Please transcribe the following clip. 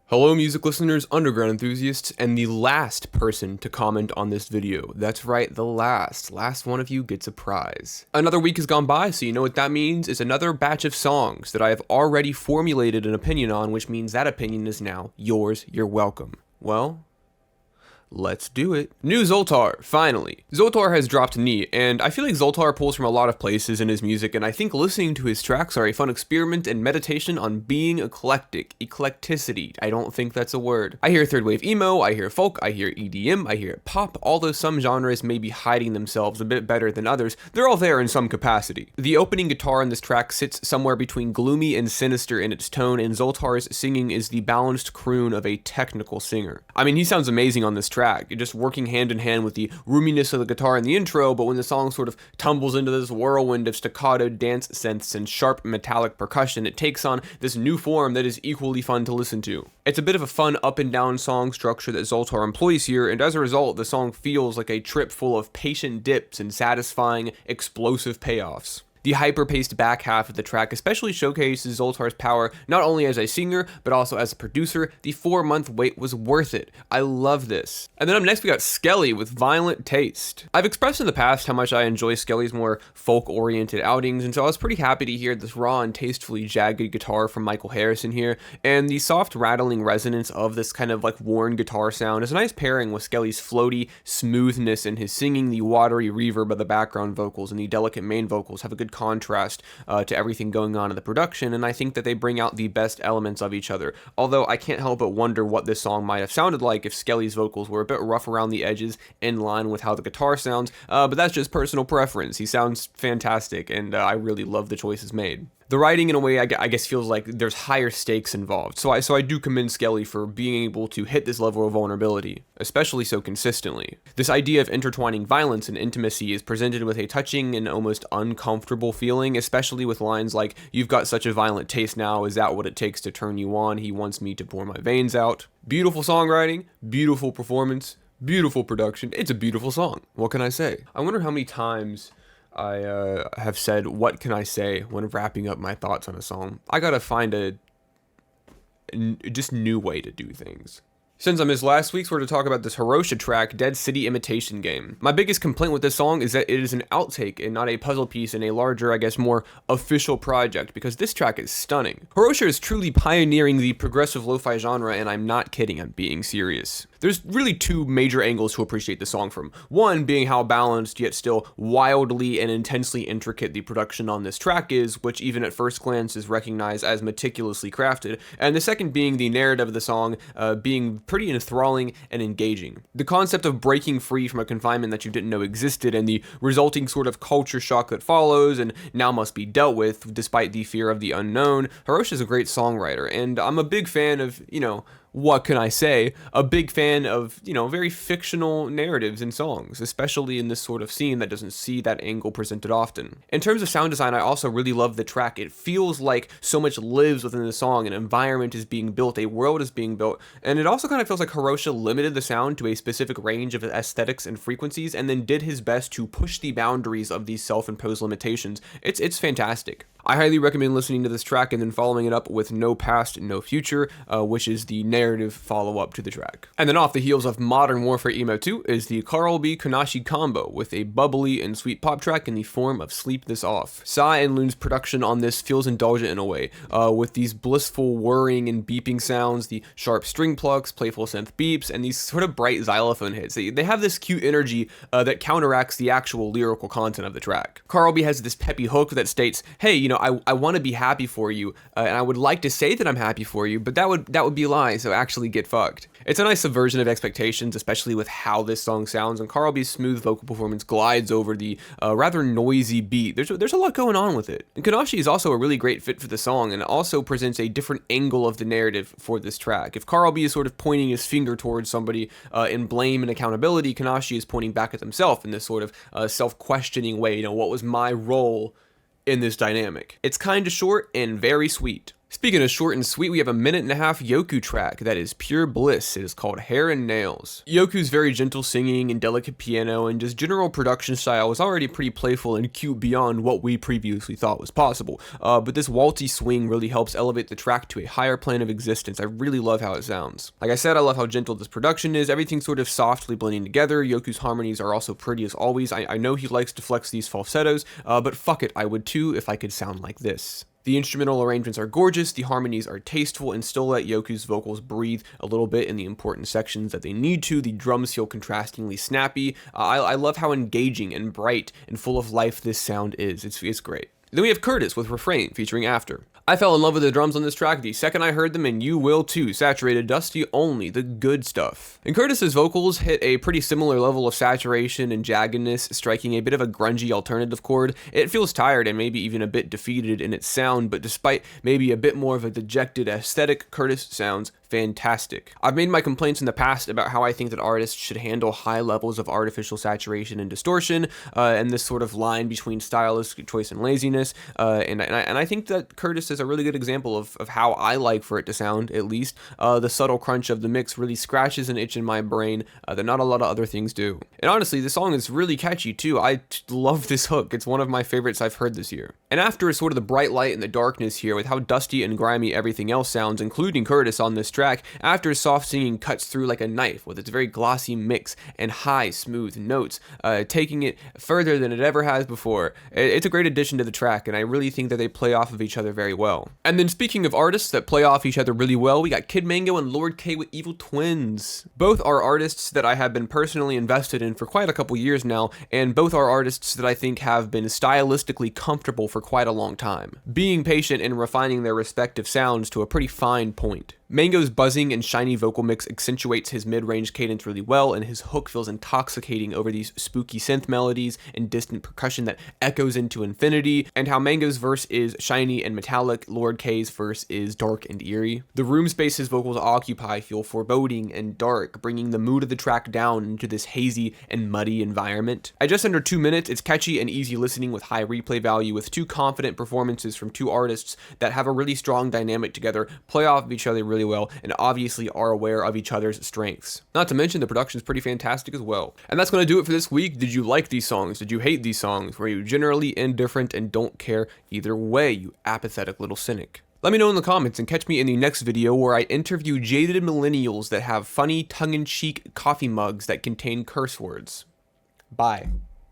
Hello music listeners, underground enthusiasts, and the last person to comment on this video. That's right, the last one of you gets a prize. Another week has gone by, so you know what that means? It's another batch of songs that I have already formulated an opinion on, which means that opinion is now yours. You're welcome. Well, let's do it. New Zoltar, finally. Zoltar has dropped knee, and I feel like Zoltar pulls from a lot of places in his music, and I think listening to his tracks are a fun experiment and meditation on being eclectic. Eclecticity. I don't think that's a word. I hear third wave emo, I hear folk, I hear EDM, I hear pop. Although some genres may be hiding themselves a bit better than others, they're all there in some capacity. The opening guitar in this track sits somewhere between gloomy and sinister in its tone, and Zoltar's singing is the balanced croon of a technical singer. I mean, he sounds amazing on this track, just working hand in hand with the roominess of the guitar in the intro, but when the song sort of tumbles into this whirlwind of staccato dance synths and sharp metallic percussion, it takes on this new form that is equally fun to listen to. It's a bit of a fun up and down song structure that Zoltar employs here, and as a result, the song feels like a trip full of patient dips and satisfying, explosive payoffs. The hyper-paced back half of the track especially showcases Zoltar's power not only as a singer, but also as a producer. The 4-month wait was worth it. I love this. And then up next we got Skele with Violent Taste. I've expressed in the past how much I enjoy Skele's more folk-oriented outings, and so I was pretty happy to hear this raw and tastefully jagged guitar from Michael Harrison here, and the soft rattling resonance of this kind of like worn guitar sound is a nice pairing with Skele's floaty smoothness in his singing. The watery reverb of the background vocals and the delicate main vocals have a good contrast to everything going on in the production, and I think that they bring out the best elements of each other. Although I can't help but wonder what this song might have sounded like if Skele's vocals were a bit rough around the edges in line with how the guitar sounds, but that's just personal preference. He sounds fantastic, and I really love the choices made. The writing, in a way, I guess feels like there's higher stakes involved, so I do commend Skele for being able to hit this level of vulnerability, especially so consistently. This idea of intertwining violence and intimacy is presented with a touching and almost uncomfortable feeling, especially with lines like, "You've got such a violent taste now, is that what it takes to turn you on? He wants me to pour my veins out." Beautiful songwriting, beautiful performance, beautiful production. It's a beautiful song. What can I say? I wonder how many times I have said, "What can I say?" when wrapping up my thoughts on a song. I gotta find a just new way to do things. Since I missed last week's, we're to talk about this Horosha track, Dead City Imitation Game. My biggest complaint with this song is that it is an outtake and not a puzzle piece in a larger, I guess, more official project, because this track is stunning. Horosha is truly pioneering the progressive lo-fi genre, and I'm not kidding, I'm being serious. There's really two major angles to appreciate the song from. One being how balanced yet still wildly and intensely intricate the production on this track is, which even at first glance is recognized as meticulously crafted, and the second being the narrative of the song being pretty enthralling and engaging. The concept of breaking free from a confinement that you didn't know existed and the resulting sort of culture shock that follows and now must be dealt with despite the fear of the unknown. Horosha is a great songwriter, and I'm a big fan of, what can I say? A big fan of, very fictional narratives and songs, especially in this sort of scene that doesn't see that angle presented often. In terms of sound design, I also really love the track. It feels like so much lives within the song, an environment is being built, a world is being built, and it also kind of feels like Horosha limited the sound to a specific range of aesthetics and frequencies, and then did his best to push the boundaries of these self-imposed limitations. It's fantastic. I highly recommend listening to this track and then following it up with No Past, No Future, which is the narrative follow-up to the track. And then off the heels of Modern Warfare Emo 2 is the carlby kanashi combo with a bubbly and sweet pop track in the form of Sleep This Off. Sai and Loon's production on this feels indulgent in a way, with these blissful whirring and beeping sounds, the sharp string plucks, playful synth beeps, and these sort of bright xylophone hits. They have this cute energy that counteracts the actual lyrical content of the track. Carlby has this peppy hook that states, "Hey, I want to be happy for you, and I would like to say that I'm happy for you, but that would be a lie, so actually get fucked." It's a nice subversion of expectations, especially with how this song sounds, and Carlby's smooth vocal performance glides over the rather noisy beat. There's a lot going on with it. And Kanashi is also a really great fit for the song, and also presents a different angle of the narrative for this track. If Carlby is sort of pointing his finger towards somebody in blame and accountability, Kanashi is pointing back at himself in this sort of self-questioning way. What was my role in this dynamic? It's kind of short and very sweet. Speaking of short and sweet, we have a 1.5-minute yoku track that is pure bliss. It is called Hair and Nails. Yoku's very gentle singing and delicate piano and just general production style was already pretty playful and cute beyond what we previously thought was possible. But this waltzy swing really helps elevate the track to a higher plane of existence. I really love how it sounds. Like I said, I love how gentle this production is. Everything's sort of softly blending together. Yoku's harmonies are also pretty as always. I know he likes to flex these falsettos, but fuck it, I would too if I could sound like this. The instrumental arrangements are gorgeous, the harmonies are tasteful, and still let Yoku's vocals breathe a little bit in the important sections that they need to. The drums feel contrastingly snappy. I love how engaging and bright and full of life this sound is. It's great. Then we have Kurtis with Refrain featuring Aftrr. I fell in love with the drums on this track the second I heard them, and you will too. Saturated, dusty only, the good stuff. And Kurtis's vocals hit a pretty similar level of saturation and jaggedness, striking a bit of a grungy alternative chord. It feels tired and maybe even a bit defeated in its sound, but despite maybe a bit more of a dejected aesthetic, Kurtis sounds fantastic. I've made my complaints in the past about how I think that artists should handle high levels of artificial saturation and distortion, and this sort of line between stylistic choice and laziness, and I think that Kurtis is a really good example of how I like for it to sound, at least. The subtle crunch of the mix really scratches an itch in my brain that not a lot of other things do. And honestly, the song is really catchy too. I love this hook. It's one of my favorites I've heard this year. And after is sort of the bright light and the darkness here, with how dusty and grimy everything else sounds, including Kurtis on this track, Aftr's soft singing cuts through like a knife with its very glossy mix and high, smooth notes, taking it further than it ever has before. It's a great addition to the track, and I really think that they play off of each other very well. And then speaking of artists that play off each other really well, we got Kid Mango and Lord K with Evil Twins. Both are artists that I have been personally invested in for quite a couple years now, and both are artists that I think have been stylistically comfortable for quite a long time, being patient and refining their respective sounds to a pretty fine point. Mango's buzzing and shiny vocal mix accentuates his mid-range cadence really well, and his hook feels intoxicating over these spooky synth melodies and distant percussion that echoes into infinity, and how Mango's verse is shiny and metallic, Lord K's verse is dark and eerie. The room space his vocals occupy feel foreboding and dark, bringing the mood of the track down into this hazy and muddy environment. At just under 2 minutes, it's catchy and easy listening with high replay value, with two confident performances from two artists that have a really strong dynamic together, play off of each other really well, and obviously are aware of each other's strengths. Not to mention the production is pretty fantastic as well. And that's going to do it for this week. Did you like these songs? Did you hate these songs? Were you generally indifferent and don't care either way, you apathetic little cynic? Let me know in the comments, and catch me in the next video where I interview jaded millennials that have funny tongue-in-cheek coffee mugs that contain curse words. Bye.